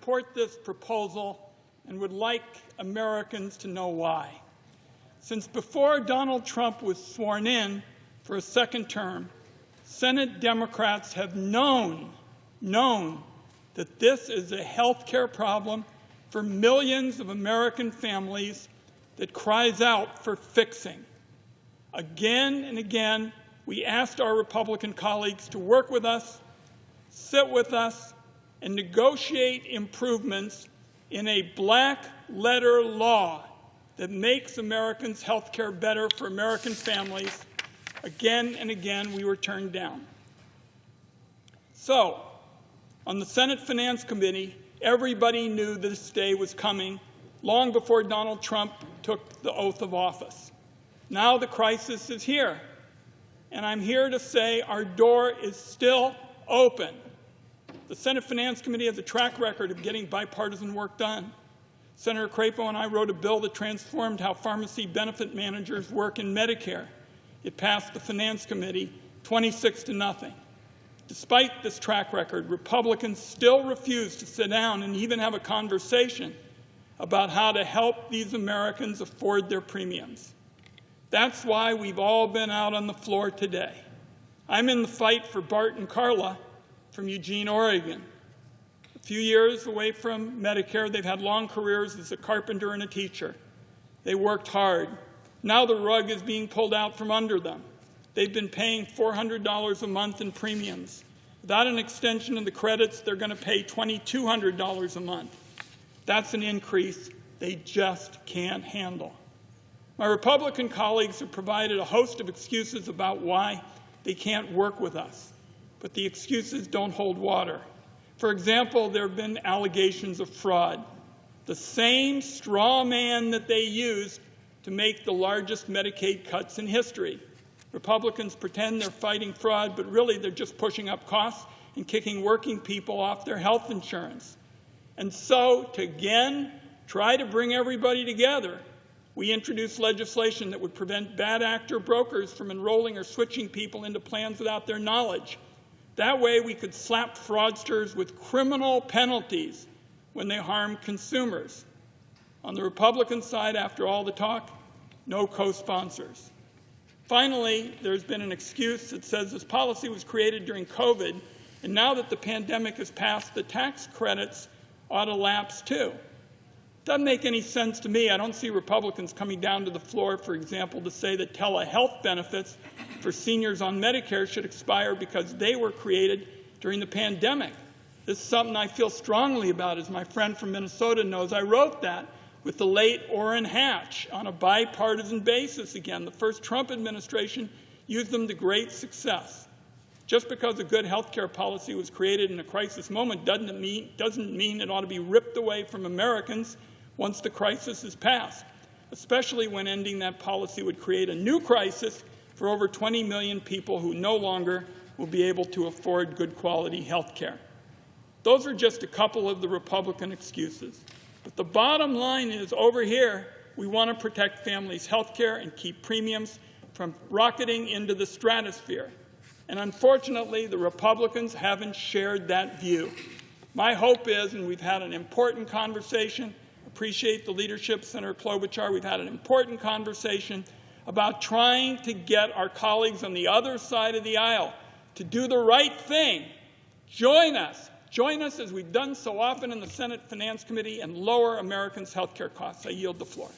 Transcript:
support this proposal and would like Americans to know why. Since before Donald Trump was sworn in for a second term, Senate Democrats have known that this is a health care problem for millions of American families that cries out for fixing. Again and again, we asked our Republican colleagues to work with us, sit with us, and negotiate improvements in a black-letter law that makes Americans' health care better for American families. Again and again, we were turned down. So, on the Senate Finance Committee, everybody knew this day was coming long before Donald Trump took the oath of office. Now the crisis is here, and I'm here to say our door is still open. The Senate Finance Committee has a track record of getting bipartisan work done. Senator Crapo and I wrote a bill that transformed how pharmacy benefit managers work in Medicare. It passed the Finance Committee 26-0. Despite this track record, Republicans still refuse to sit down and even have a conversation about how to help these Americans afford their premiums. That's why we've all been out on the floor today. I'm in the fight for Bart and Carla from Eugene, Oregon. A few years away from Medicare, they've had long careers as a carpenter and a teacher. They worked hard. Now the rug is being pulled out from under them. They've been paying $400 a month in premiums. Without an extension of the credits, they're going to pay $2,200 a month. That's an increase they just can't handle. My Republican colleagues have provided a host of excuses about why they can't work with us, but the excuses don't hold water. For example, there have been allegations of fraud, the same straw man that they used to make the largest Medicaid cuts in history. Republicans pretend they're fighting fraud, but really they're just pushing up costs and kicking working people off their health insurance. And so, to again try to bring everybody together, we introduced legislation that would prevent bad actor brokers from enrolling or switching people into plans without their knowledge. That way we could slap fraudsters with criminal penalties when they harm consumers. On the Republican side, after all the talk, no co-sponsors. Finally, there's been an excuse that says this policy was created during COVID, and now that the pandemic has passed, the tax credits ought to lapse too. Doesn't make any sense to me. I don't see Republicans coming down to the floor, for example, to say that telehealth benefits for seniors on Medicare should expire because they were created during the pandemic. This is something I feel strongly about. As my friend from Minnesota knows, I wrote that with the late Orrin Hatch on a bipartisan basis again. The first Trump administration used them to great success. Just because a good health care policy was created in a crisis moment doesn't mean it ought to be ripped away from Americans once the crisis is passed, especially when ending that policy would create a new crisis for over 20 million people who no longer will be able to afford good quality health care. Those are just a couple of the Republican excuses. But the bottom line is, over here, we want to protect families' health care and keep premiums from rocketing into the stratosphere. And unfortunately, the Republicans haven't shared that view. My hope is, and we've had an important conversation, appreciate the leadership, Senator Klobuchar, we've had an important conversation about trying to get our colleagues on the other side of the aisle to do the right thing. Join us as we've done so often in the Senate Finance Committee and lower Americans' health care costs. I yield the floor.